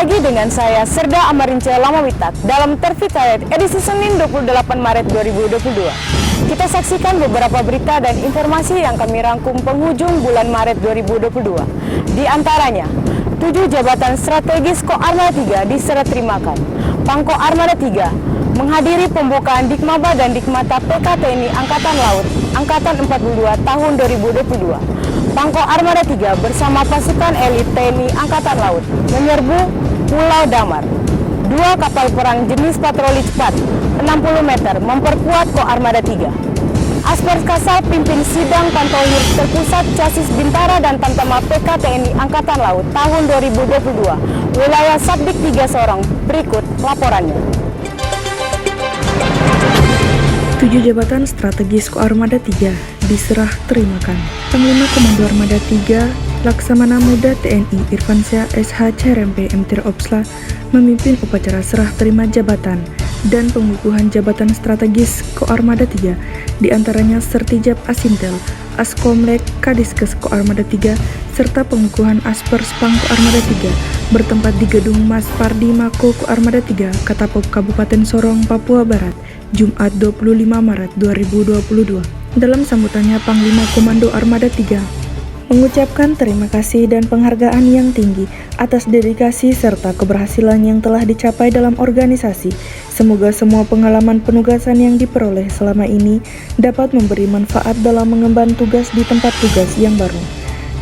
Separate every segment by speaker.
Speaker 1: lagi dengan saya Serda Amarince Lamawitat dalam Tervitayat edisi Senin 28 Maret 2022. Kita saksikan beberapa berita dan informasi yang kami rangkum penghujung bulan Maret 2022. Di antaranya, 7 jabatan strategis Koarmada 3 diserah terimakan. Pangko Armada 3 menghadiri pembukaan Dikmaba dan Dikmata PKTNI Angkatan Laut Angkatan 42 tahun 2022. Pangko Armada 3 bersama pasukan elit TNI Angkatan Laut menyerbu Pulau Damar. 2 kapal perang jenis patroli cepat 60 meter memperkuat Koarmada 3. Aspers Kasal pimpin sidang pantauan terpusat Casis Bintara dan Tamtama PKTNI Angkatan Laut tahun 2022. Wilayah Sabdik 3 Sorong. Berikut laporannya.
Speaker 2: 7 jabatan strategis Koarmada 3 diserah terimakan. Panglima Komando Armada 3 Laksamana Muda TNI Irfansyah SH CRMP MT Opsla memimpin upacara serah terima jabatan dan pengukuhan jabatan strategis Koarmada 3, diantaranya Sertijab Asintel, Askomlek Kadiskes Koarmada 3, serta pengukuhan Aspers Pangko Armada 3 bertempat di Gedung Mas Pardi Mako Koarmada 3, Katapop Kabupaten Sorong, Papua Barat, Jumat 25 Maret 2022. Dalam sambutannya, Panglima Komando Armada 3 mengucapkan terima kasih dan penghargaan yang tinggi atas dedikasi serta keberhasilan yang telah dicapai dalam organisasi. Semoga semua pengalaman penugasan yang diperoleh selama ini dapat memberi manfaat dalam mengemban tugas di tempat tugas yang baru.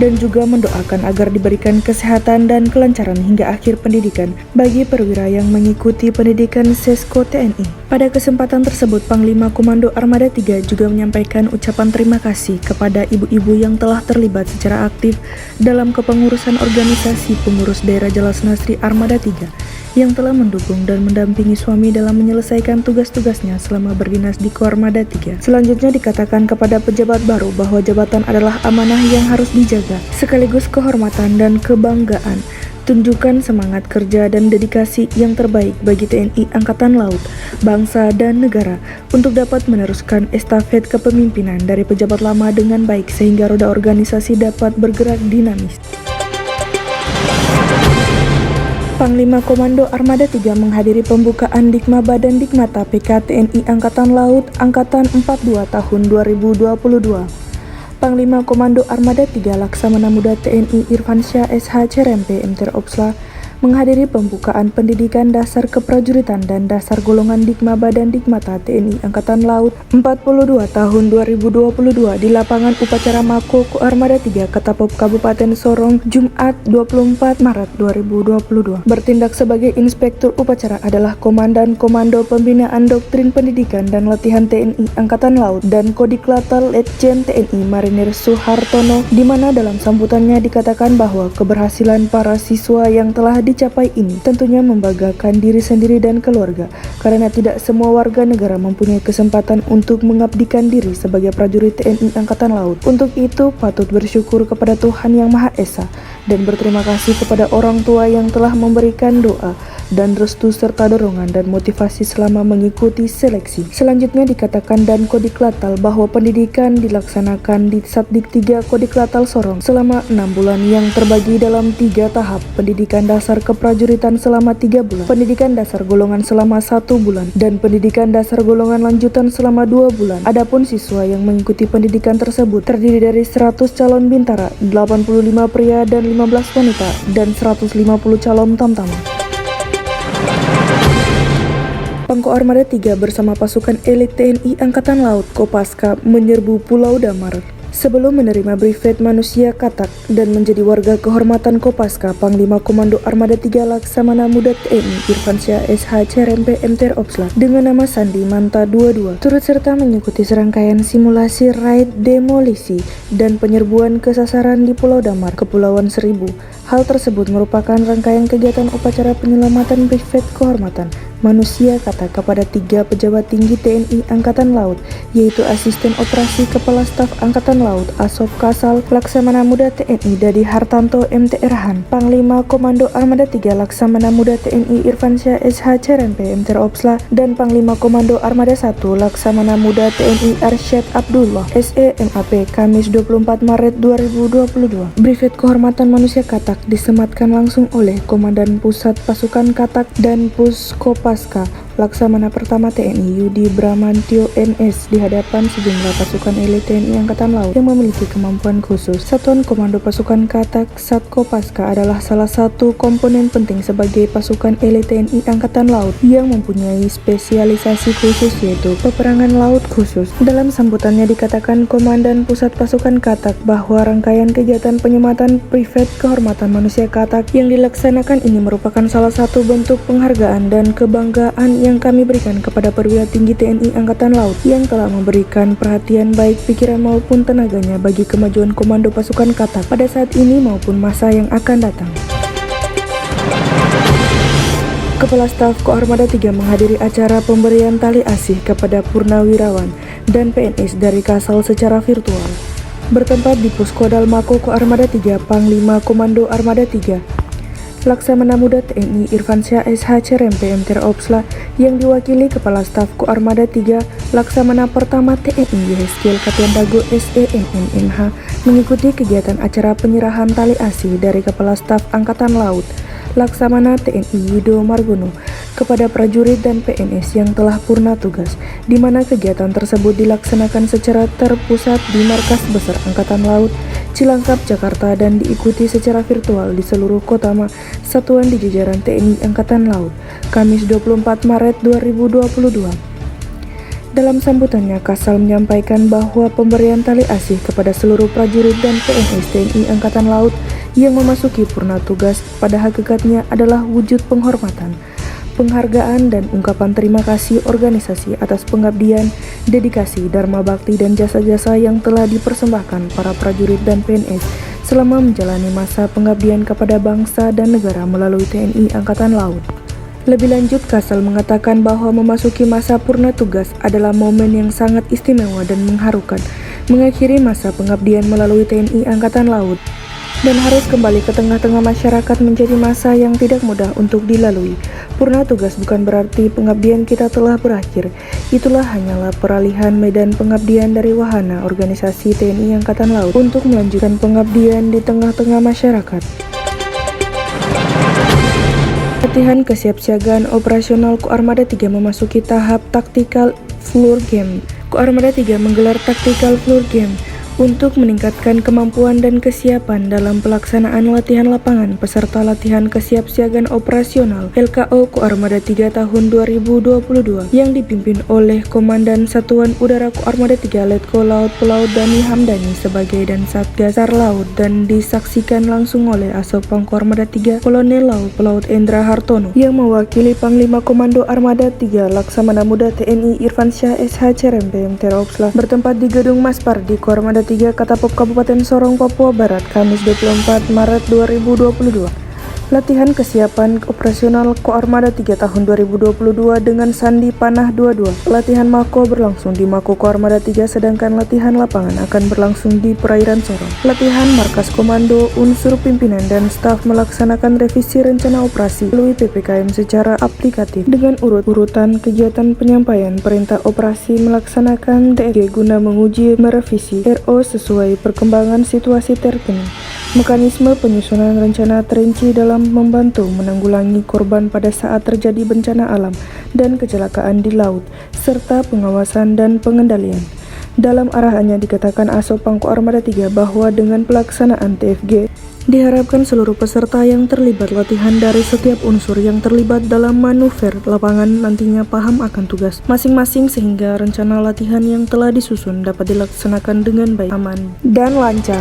Speaker 2: Dan juga mendoakan agar diberikan kesehatan dan kelancaran hingga akhir pendidikan bagi perwira yang mengikuti pendidikan Sesko TNI. Pada kesempatan tersebut, Panglima Komando Armada 3 juga menyampaikan ucapan terima kasih kepada ibu-ibu yang telah terlibat secara aktif dalam kepengurusan organisasi pengurus daerah Jelas Nasri Armada 3 yang telah mendukung dan mendampingi suami dalam menyelesaikan tugas-tugasnya selama berdinas di Koarmada 3. Selanjutnya dikatakan kepada pejabat baru bahwa jabatan adalah amanah yang harus dijaga, sekaligus kehormatan dan kebanggaan. Tunjukkan semangat kerja dan dedikasi yang terbaik bagi TNI Angkatan Laut, bangsa dan negara untuk dapat meneruskan estafet kepemimpinan dari pejabat lama dengan baik sehingga roda organisasi dapat bergerak dinamis. Panglima Komando Armada 3 menghadiri pembukaan Dikmaba dan Dikmata PKTNI Angkatan Laut Angkatan 42 tahun 2022. Panglima Komando Armada 3 Laksamana Muda TNI Irfansyah SH CRMP MT Opsla menghadiri pembukaan pendidikan dasar keprajuritan dan dasar golongan Dikmaba dan Dikmata TNI Angkatan Laut 42 tahun 2022 di lapangan upacara Mako Koarmada 3 Katapop Kabupaten Sorong, Jumat 24 Maret 2022. Bertindak sebagai inspektur upacara adalah Komandan Komando Pembinaan Doktrin Pendidikan dan Latihan TNI Angkatan Laut dan Kodiklatal Letjen TNI Marinir Suhartono, di mana dalam sambutannya dikatakan bahwa keberhasilan para siswa yang telah dicapai ini tentunya membanggakan diri sendiri dan keluarga, karena tidak semua warga negara mempunyai kesempatan untuk mengabdikan diri sebagai prajurit TNI Angkatan Laut. Untuk itu patut bersyukur kepada Tuhan Yang Maha Esa dan berterima kasih kepada orang tua yang telah memberikan doa dan restu serta dorongan dan motivasi selama mengikuti seleksi. Selanjutnya dikatakan dan Kodiklatal bahwa pendidikan dilaksanakan di Satdik 3 Kodiklatal Sorong selama 6 bulan yang terbagi dalam 3 tahap: pendidikan dasar keprajuritan selama 3 bulan, pendidikan dasar golongan selama 1 bulan, dan pendidikan dasar golongan lanjutan selama 2 bulan. Adapun siswa yang mengikuti pendidikan tersebut terdiri dari 100 calon bintara, 85 pria dan 15 wanita, dan 150 calon tamtama. Pangko Armada 3 bersama pasukan elit TNI Angkatan Laut Kopaska menyerbu Pulau Damar. Sebelum menerima brevet manusia katak dan menjadi warga kehormatan Kopaska, Panglima Komando Armada 3 Laksamana Muda TNI Irfansyah SH CRMP MT Opsla dengan nama Sandi Manta 22 turut serta mengikuti serangkaian simulasi raid demolisi dan penyerbuan ke sasaran di Pulau Damar, Kepulauan Seribu. Hal tersebut merupakan rangkaian kegiatan upacara penyelamatan brevet kehormatan manusia kata kepada 3 pejabat tinggi TNI Angkatan Laut, yaitu Asisten Operasi Kepala Staf Angkatan Laut Asop Kasal Laksamana Muda TNI Dadi Hartanto MT Erhan, Panglima Komando Armada 3 Laksamana Muda TNI Irfansyah SH CRMP MT Opsla, dan Panglima Komando Armada 1 Laksamana Muda TNI Arsyad Abdullah SE MAP Kamis 24 Maret 2022. Briefet Kehormatan Manusia Katak disematkan langsung oleh Komandan Pusat Pasukan Katak dan Puskopaska Laksamana Pertama TNI Yudi Bramantio MS di hadapan sejumlah pasukan elit TNI Angkatan Laut yang memiliki kemampuan khusus. Satuan Komando Pasukan Katak Satkopaska adalah salah satu komponen penting sebagai pasukan elit TNI Angkatan Laut yang mempunyai spesialisasi khusus, yaitu peperangan laut khusus. Dalam sambutannya dikatakan Komandan Pusat Pasukan Katak bahwa rangkaian kegiatan penyematan Briefet Kehormatan Manusia Katak yang dilaksanakan ini merupakan salah satu bentuk penghargaan dan kebanggaan yang kami berikan kepada perwira tinggi TNI Angkatan Laut yang telah memberikan perhatian baik pikiran maupun tenaganya bagi kemajuan Komando Pasukan Katak pada saat ini maupun masa yang akan datang. Kepala Staf Koarmada 3 menghadiri acara pemberian tali asih kepada Purnawirawan dan PNS dari Kasal secara virtual. Bertempat di Puskodal Mako Koarmada 3 Panglima Komando Armada 3 Laksamana Muda TNI Irfansyah SH CRMP MT Opsla yang diwakili Kepala Staf Koarmada 3 Laksamana Pertama TNI Yehezkiel Kapten Dago SEMMMH mengikuti kegiatan acara penyerahan tali asih dari Kepala Staf Angkatan Laut Laksamana TNI Yudo Margono kepada prajurit dan PNS yang telah purna tugas, di mana kegiatan tersebut dilaksanakan secara terpusat di Markas Besar Angkatan Laut Cilangkap, Jakarta, dan diikuti secara virtual di seluruh kota satuan di jajaran TNI Angkatan Laut, Kamis 24 Maret 2022. Dalam sambutannya, Kasal menyampaikan bahwa pemberian tali asih kepada seluruh prajurit dan PNS TNI Angkatan Laut yang memasuki purna tugas pada hakikatnya adalah wujud penghormatan, penghargaan, dan ungkapan terima kasih organisasi atas pengabdian, dedikasi, dharma bakti, dan jasa-jasa yang telah dipersembahkan para prajurit dan PNS selama menjalani masa pengabdian kepada bangsa dan negara melalui TNI Angkatan Laut. Lebih lanjut, Kasal mengatakan bahwa memasuki masa purna tugas adalah momen yang sangat istimewa dan mengharukan, mengakhiri masa pengabdian melalui TNI Angkatan Laut, dan harus kembali ke tengah-tengah masyarakat menjadi masa yang tidak mudah untuk dilalui. Purna tugas bukan berarti pengabdian kita telah berakhir. Itulah hanyalah peralihan medan pengabdian dari wahana organisasi TNI Angkatan Laut untuk melanjutkan pengabdian di tengah-tengah masyarakat. Latihan kesiapsiagaan operasional Koarmada 3 memasuki tahap Tactical Floor Game. Koarmada 3 menggelar Tactical Floor Game untuk meningkatkan kemampuan dan kesiapan dalam pelaksanaan latihan lapangan peserta latihan kesiapsiagaan operasional LKO Koarmada 3 tahun 2022 yang dipimpin oleh Komandan Satuan Udara Koarmada 3 Letko Laut Pelaut Dani Hamdani sebagai dan Satgasar Laut, dan disaksikan langsung oleh Asopang Koarmada 3 Kolonel Laut Pelaut Endra Hartono yang mewakili Panglima Komando Armada 3 Laksamana Muda TNI Irfansyah SH CRMP MT Opsla bertempat di Gedung Maspar di Koarmada 3 Katapok Kabupaten Sorong, Papua Barat, Kamis 24 Maret 2022. Latihan kesiapan operasional Koarmada 3 tahun 2022 dengan Sandi Panah 22. Latihan Mako berlangsung di Mako Koarmada 3, sedangkan latihan lapangan akan berlangsung di perairan Sorong. Latihan Markas Komando, unsur pimpinan dan staf melaksanakan revisi rencana operasi melalui PPKM secara aplikatif dengan urut-urutan kegiatan penyampaian perintah operasi melaksanakan TFG guna menguji merevisi RO sesuai perkembangan situasi terkini. Mekanisme penyusunan rencana terinci dalam membantu menanggulangi korban pada saat terjadi bencana alam dan kecelakaan di laut, serta pengawasan dan pengendalian. Dalam arahannya dikatakan Asopang Koarmada 3 bahwa dengan pelaksanaan TFG, diharapkan seluruh peserta yang terlibat latihan dari setiap unsur yang terlibat dalam manuver lapangan nantinya paham akan tugas masing-masing sehingga rencana latihan yang telah disusun dapat dilaksanakan dengan baik, aman, dan lancar.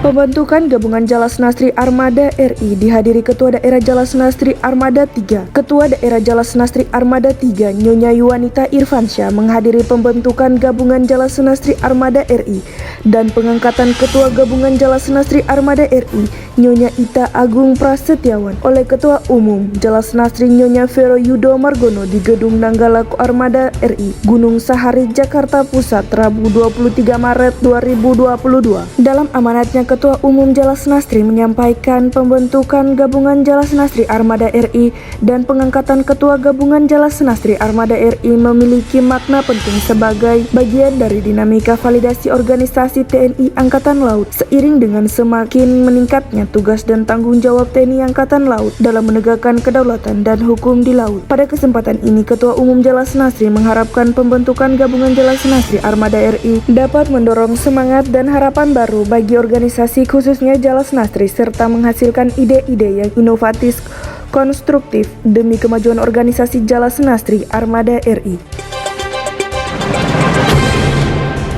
Speaker 2: Pembentukan Gabungan Jalasnastri Armada RI dihadiri Ketua Daerah Jalasnastri Armada 3. Ketua Daerah Jalasnastri Armada 3, Nyonya Yuwanita Irfansyah menghadiri pembentukan Gabungan Jalasnastri Armada RI dan pengangkatan Ketua Gabungan Jalasnastri Armada RI, Nyonya Ita Agung Prasetyawan oleh Ketua Umum Jalasnastri Nyonya Vero Yudo Margono di Gedung Nanggala Armada RI, Gunung Sahari, Jakarta Pusat, Rabu 23 Maret 2022. Dalam amanatnya, Ketua Umum Jalasnastri menyampaikan pembentukan Gabungan Jalasnastri Armada RI dan pengangkatan Ketua Gabungan Jalasnastri Armada RI memiliki makna penting sebagai bagian dari dinamika validasi organisasi TNI Angkatan Laut seiring dengan semakin meningkatnya tugas dan tanggung jawab TNI Angkatan Laut dalam menegakkan kedaulatan dan hukum di laut. Pada kesempatan ini, Ketua Umum Jalasnastri mengharapkan pembentukan Gabungan Jalasnastri Armada RI dapat mendorong semangat dan harapan baru bagi organisasi khususnya Jalasnastri serta menghasilkan ide-ide yang inovatif, konstruktif demi kemajuan organisasi Jalasnastri Armada RI.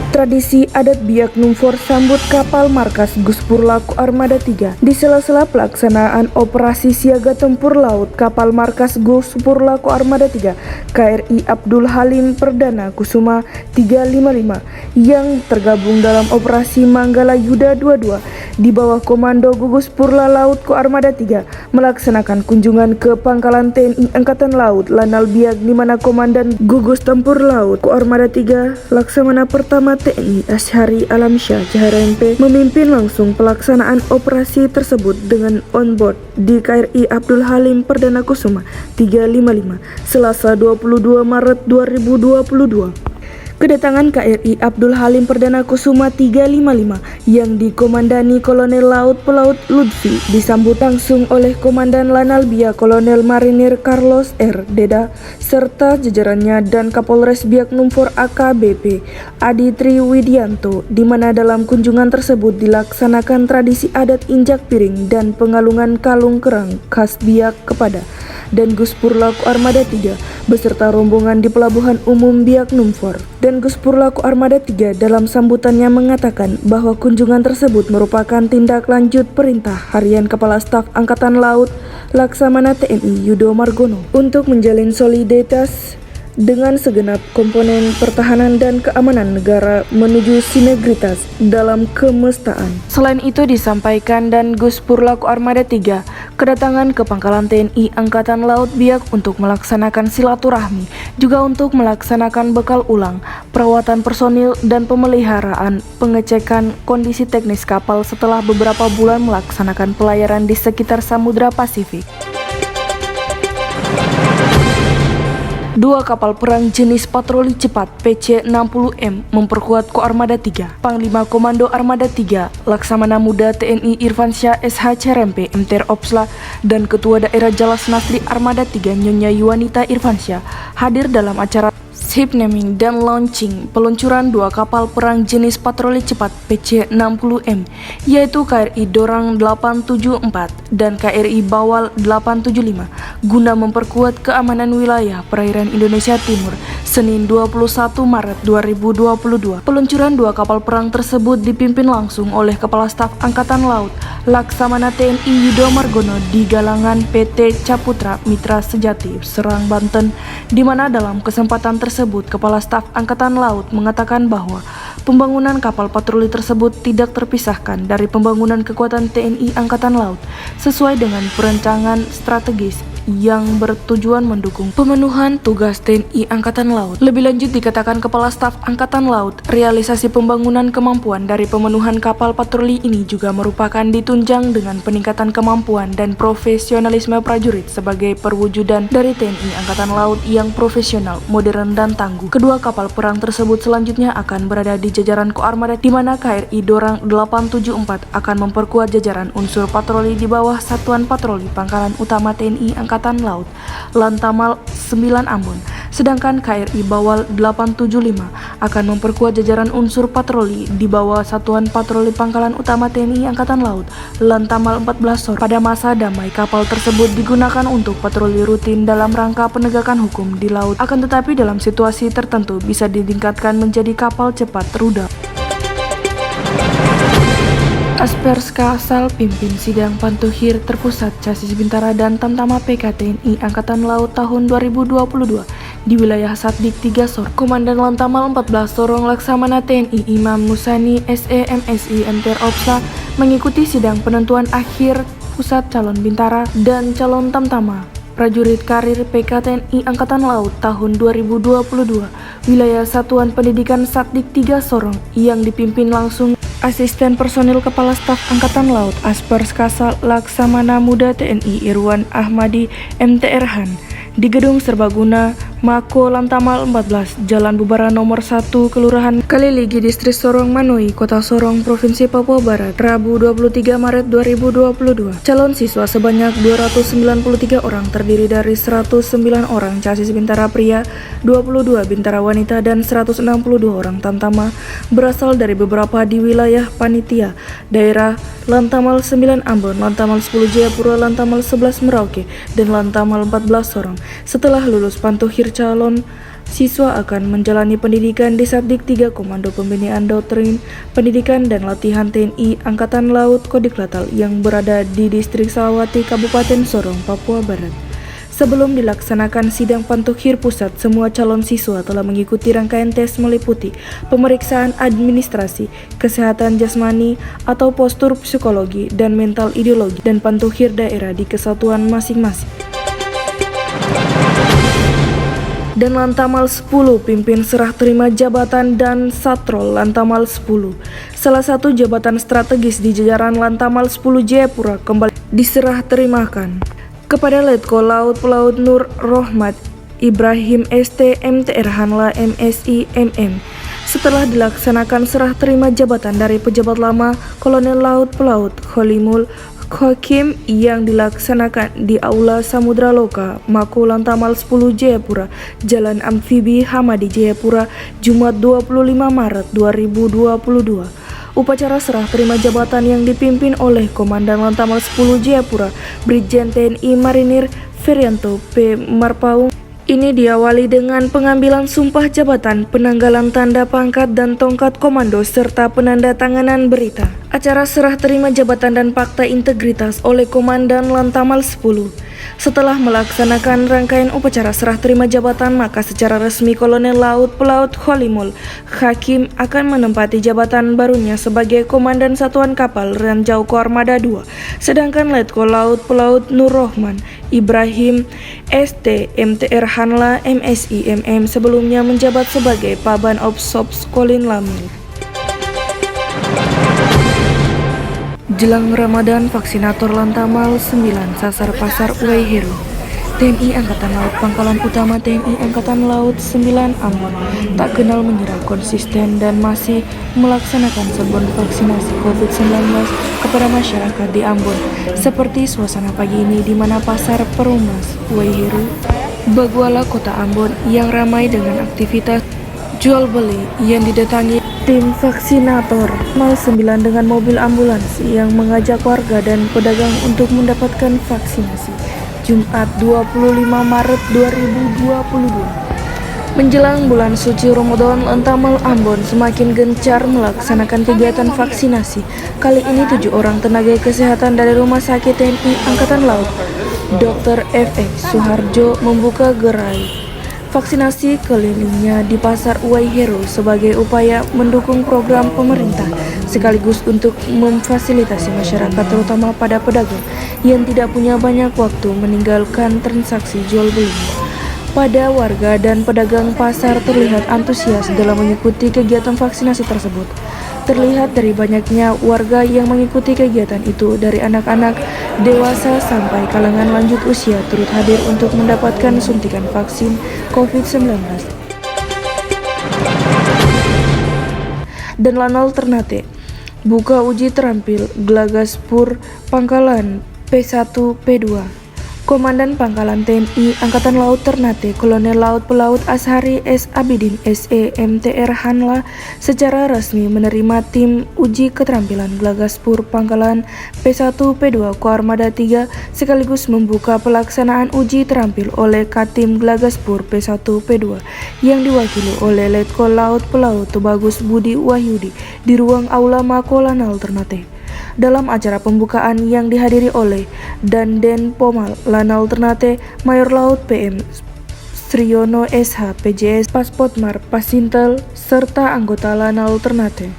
Speaker 2: Tradisi adat Biak Numfor sambut kapal markas Guspur Laku Armada 3. Di sela-sela pelaksanaan operasi siaga tempur laut kapal markas Guspur Laku Armada 3 KRI Abdul Halim Perdana Kusuma 355 yang tergabung dalam operasi Manggala Yuda 22 di bawah komando Gugus Purla Laut Ko Armada 3 melaksanakan kunjungan ke pangkalan TNI Angkatan Laut Lanal Biak, di mana Komandan Gugus Tempur Laut Ko Armada 3 Laksamana Pertama TNI Asyari Alamsyah CHRMP memimpin langsung pelaksanaan operasi tersebut dengan on-board di KRI Abdul Halim Perdana Kusuma 355 Selasa 22 Maret 2022. Kedatangan KRI Abdul Halim Perdana Kusuma 355 yang dikomandani Kolonel Laut Pelaut Lutfi disambut langsung oleh Komandan Lanal Biak Kolonel Marinir Carlos R. Deda serta jajarannya dan Kapolres Biak Numfor AKBP Adi Triwidianto, di mana dalam kunjungan tersebut dilaksanakan tradisi adat injak piring dan pengalungan kalung kerang khas Biak kepada dan Guspur Laku Armada 3 beserta rombongan di Pelabuhan Umum Biak Numfor. Dan Guspur Laku Armada 3 dalam sambutannya mengatakan bahwa kunjungan tersebut merupakan tindak lanjut perintah harian Kepala Staf Angkatan Laut Laksamana TNI Yudo Margono untuk menjalin soliditas dengan segenap komponen pertahanan dan keamanan negara menuju sinergitas dalam kemestaan. Selain itu disampaikan dan Guspur Laku Armada 3 kedatangan ke pangkalan TNI Angkatan Laut Biak untuk melaksanakan silaturahmi, juga untuk melaksanakan bekal ulang, perawatan personil dan pemeliharaan pengecekan kondisi teknis kapal setelah beberapa bulan melaksanakan pelayaran di sekitar Samudra Pasifik. 2 kapal perang jenis patroli cepat PC-60M memperkuat Ko Armada 3. Panglima Komando Armada 3 Laksamana Muda TNI Irfansyah SH CRMP MTR Opsla dan Ketua Daerah Jalasnastri Armada 3 Nyonya Yuwanita Irfansyah hadir dalam acara ship naming dan launching peluncuran 2 kapal perang jenis patroli cepat PC-60M, yaitu KRI Dorang 874 dan KRI Bawal 875 guna memperkuat keamanan wilayah perairan Indonesia Timur. Senin 21 Maret 2022. Peluncuran 2 kapal perang tersebut dipimpin langsung oleh Kepala Staf Angkatan Laut Laksamana TNI Yudo Margono di galangan PT Caputra Mitra Sejati Serang, Banten, di mana dalam kesempatan tersebut Kepala Staf Angkatan Laut mengatakan bahwa pembangunan kapal patroli tersebut tidak terpisahkan dari pembangunan kekuatan TNI Angkatan Laut sesuai dengan perencanaan strategis yang bertujuan mendukung pemenuhan tugas TNI Angkatan Laut. Lebih lanjut dikatakan Kepala Staf Angkatan Laut, realisasi pembangunan kemampuan dari pemenuhan kapal patroli ini juga merupakan ditunjang dengan peningkatan kemampuan dan profesionalisme prajurit sebagai perwujudan dari TNI Angkatan Laut yang profesional, modern, dan tangguh. Kedua kapal perang tersebut selanjutnya akan berada di jajaran Ko Armada, di mana KRI Dorang 874 akan memperkuat jajaran unsur patroli di bawah Satuan Patroli Pangkalan Utama TNI Angkatan Laut Lantamal 9 Ambon, sedangkan KRI Bawal 875 akan memperkuat jajaran unsur patroli di bawah Satuan Patroli Pangkalan Utama TNI Angkatan Laut Lantamal 14 Sor. Pada masa damai, kapal tersebut digunakan untuk patroli rutin dalam rangka penegakan hukum di laut, akan tetapi dalam situasi tertentu bisa ditingkatkan menjadi kapal cepat rudal. Asperska asal pimpin sidang Pantuhir terpusat Casis Bintara dan Tamtama PK TNI Angkatan Laut tahun 2022 di wilayah Satdik 3 Sorong. Komandan Lantamal 14 Sorong Laksamana TNI Imam Musani SE MSI MTR Opsla mengikuti sidang penentuan akhir pusat calon Bintara dan calon Tamtama prajurit karir PK TNI Angkatan Laut tahun 2022 wilayah Satuan Pendidikan Satdik 3 Sorong yang dipimpin langsung Asisten Personil Kepala Staf Angkatan Laut Asperska Laksamana Muda TNI Irwan Ahmadi MTR Han di Gedung Serbaguna Mako Lantamal 14 Jalan Bubaran nomor 1 Kelurahan Kaliligi Distrik Sorong Manui Kota Sorong Provinsi Papua Barat Rabu 23 Maret 2022. Calon siswa sebanyak 293 orang terdiri dari 109 orang Casis Bintara pria, 22 Bintara wanita dan 162 orang Tamtama berasal dari beberapa di wilayah panitia daerah Lantamal 9 Ambon, Lantamal 10 Jayapura, Lantamal 11 Merauke dan Lantamal 14 Sorong. Setelah lulus Pantuhir, calon siswa akan menjalani pendidikan di Satdik 3 Komando Pembinaan Doktrin, Pendidikan dan Latihan TNI Angkatan Laut Kodiklatal yang berada di Distrik Salawati, Kabupaten Sorong, Papua Barat. Sebelum dilaksanakan sidang Pantuhir pusat, semua calon siswa telah mengikuti rangkaian tes meliputi pemeriksaan administrasi, kesehatan jasmani atau postur psikologi dan mental ideologi dan Pantuhir daerah di kesatuan masing-masing. Dan Lantamal 10 pimpin serah terima jabatan dan Satrol Lantamal 10. Salah satu jabatan strategis di jajaran Lantamal 10 Jayapura kembali diserah terimakan kepada Letkol Laut Pelaut Nur Rohmat Ibrahim ST MTR Hanla MSI MM. Setelah dilaksanakan serah terima jabatan dari pejabat lama Kolonel Laut Pelaut Kholimul Khokim yang dilaksanakan di Aula Samudra Loka, Mako Lantamal 10 Jayapura, Jalan Amfibi Hamadi Jayapura, Jumat 25 Maret 2022. Upacara serah terima jabatan yang dipimpin oleh Komandan Lantamal 10 Jayapura, Brigjen TNI Marinir Ferianto P. Marpaung. Ini diawali dengan pengambilan sumpah jabatan, penanggalan tanda pangkat dan tongkat komando, serta penandatanganan berita acara serah terima jabatan dan fakta integritas oleh Komandan Lantamal 10. Setelah melaksanakan rangkaian upacara serah terima jabatan, maka secara resmi Kolonel Laut Pelaut Kholimul Hakim akan menempati jabatan barunya sebagai Komandan Satuan Kapal Ranjau Koarmada 2. Sedangkan Letkol Laut Pelaut Nur Rohman Ibrahim ST MTR Hanla MSI MM sebelumnya menjabat sebagai Paban Opsops Kolin Lamil. Jelang Ramadan, vaksinator Lantamal 9 sasar pasar Uwaiheru. TNI Angkatan Laut Pangkalan Utama TNI Angkatan Laut 9 Ambon tak kenal menyerah, konsisten dan masih melaksanakan serbuan vaksinasi COVID-19 kepada masyarakat di Ambon. Seperti suasana pagi ini di mana pasar Perumas Uwaiheru, Baguala, Kota Ambon yang ramai dengan aktivitas jual beli yang didatangi tim vaksinator Mal 9 dengan mobil ambulans yang mengajak warga dan pedagang untuk mendapatkan vaksinasi. Jumat 25 Maret 2022. Menjelang bulan suci Ramadan, Lantamal Ambon semakin gencar melaksanakan kegiatan vaksinasi. Kali ini 7 orang tenaga kesehatan dari Rumah Sakit TNI Angkatan Laut Dr. FX Suharjo membuka gerai vaksinasi kelilingnya di Pasar Uwaiheru sebagai upaya mendukung program pemerintah sekaligus untuk memfasilitasi masyarakat terutama pada pedagang yang tidak punya banyak waktu meninggalkan transaksi jual beli. Pada warga dan pedagang pasar terlihat antusias dalam mengikuti kegiatan vaksinasi tersebut. Terlihat dari banyaknya warga yang mengikuti kegiatan itu, dari anak-anak, dewasa sampai kalangan lanjut usia turut hadir untuk mendapatkan suntikan vaksin COVID-19. Dan Lanal Ternate buka uji terampil Glagaspur Pangkalan P1 P2. Komandan Pangkalan TNI Angkatan Laut Ternate Kolonel Laut Pelaut Ashari S. Abidin SE MTR Hanla secara resmi menerima tim uji keterampilan Glagaspur Pangkalan P1 P2 Koarmada 3 sekaligus membuka pelaksanaan uji terampil oleh Katim Glagaspur P1 P2 yang diwakili oleh Letkol Laut Pelaut Tubagus Budi Wahyudi di ruang Aula Mako Lanal Ternate. dalam acara pembukaan yang dihadiri oleh Danjen Pomal Lanal Ternate Mayor Laut PM Sriono SH PJS Paspotmar Pasintel serta anggota Lanal Ternate.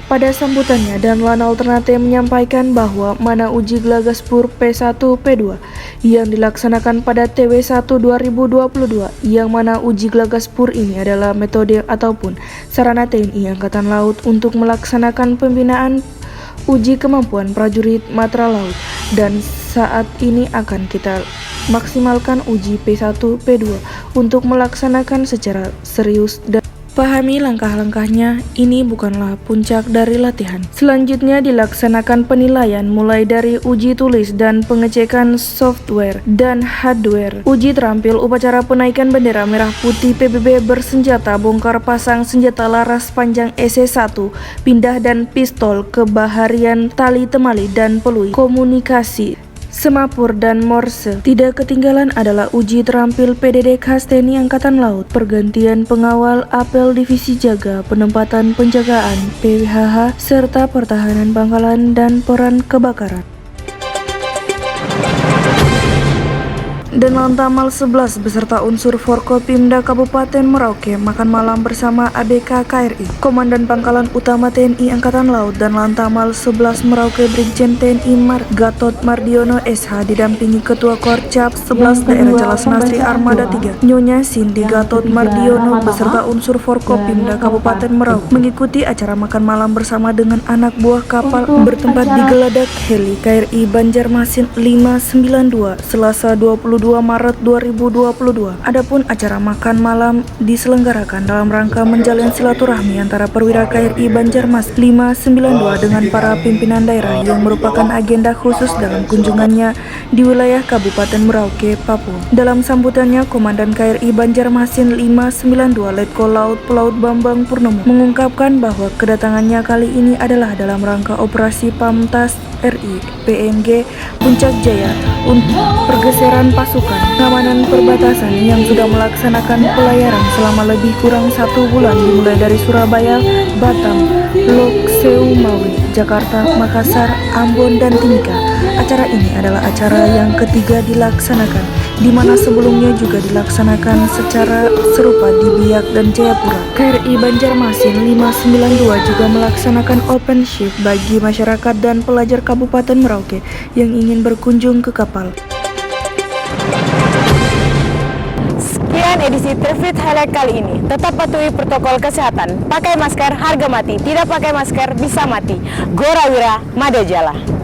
Speaker 2: Pada sambutannya, Dan Lanal Ternate menyampaikan bahwa mana uji Glagaspur P1 P2 yang dilaksanakan pada TW1 2022, yang mana uji Glagaspur ini adalah metode ataupun sarana TNI Angkatan Laut untuk melaksanakan pembinaan uji kemampuan prajurit matra laut, dan saat ini akan kita maksimalkan uji P1 P2 untuk melaksanakan secara serius dan pahami langkah-langkahnya. Ini bukanlah puncak dari latihan. Selanjutnya dilaksanakan penilaian mulai dari uji tulis dan pengecekan software dan hardware. Uji terampil upacara penaikan bendera merah putih PBB bersenjata, bongkar pasang senjata laras panjang EC1, pindah dan pistol, kebaharian tali temali dan pelui, komunikasi, semapur dan morse. Tidak ketinggalan adalah uji terampil PDD khas TNI Angkatan Laut, pergantian pengawal, apel divisi jaga, penempatan penjagaan, PWHH, serta pertahanan pangkalan dan peran kebakaran. Dan Lantamal 11 beserta unsur Forkopimda Kabupaten Merauke makan malam bersama ABK KRI. Komandan Pangkalan Utama TNI Angkatan Laut dan Lantamal 11 Merauke Brigjen TNI Gatot Mardiono SH didampingi Ketua Korcap 11 Daerah Jelas Nasri Armada 3 Nyonya Cindy Gatot Mardiono beserta unsur Forkopimda Kabupaten Merauke mengikuti acara makan malam bersama dengan anak buah kapal bertempat di Geladak Heli KRI Banjarmasin 592 Selasa 22 Maret 2022. Adapun acara makan malam diselenggarakan dalam rangka menjalin silaturahmi antara perwira KRI Banjarmasin 592 dengan para pimpinan daerah yang merupakan agenda khusus dalam kunjungannya di wilayah Kabupaten Merauke, Papua. Dalam sambutannya, Komandan KRI Banjarmasin 592 Letkol Laut Pelaut Bambang Purnomo mengungkapkan bahwa kedatangannya kali ini adalah dalam rangka operasi Pamtas RI PNG Puncak Jaya untuk pergeseran pasukan pengamanan perbatasan yang sudah melaksanakan pelayaran selama lebih kurang 1 bulan dimulai dari Surabaya, Batam, Lok Seumawi, Jakarta, Makassar, Ambon, dan Timika. Acara ini adalah acara yang ketiga dilaksanakan, di mana sebelumnya juga dilaksanakan secara serupa di Biak dan Jayapura. KRI Banjarmasin 592 juga melaksanakan open shift bagi masyarakat dan pelajar Kabupaten Merauke yang ingin berkunjung ke kapal.
Speaker 1: Sekian edisi Trifit Highlight kali ini. Tetap patuhi protokol kesehatan. Pakai masker harga mati, tidak pakai masker bisa mati. Gorawira Madajala.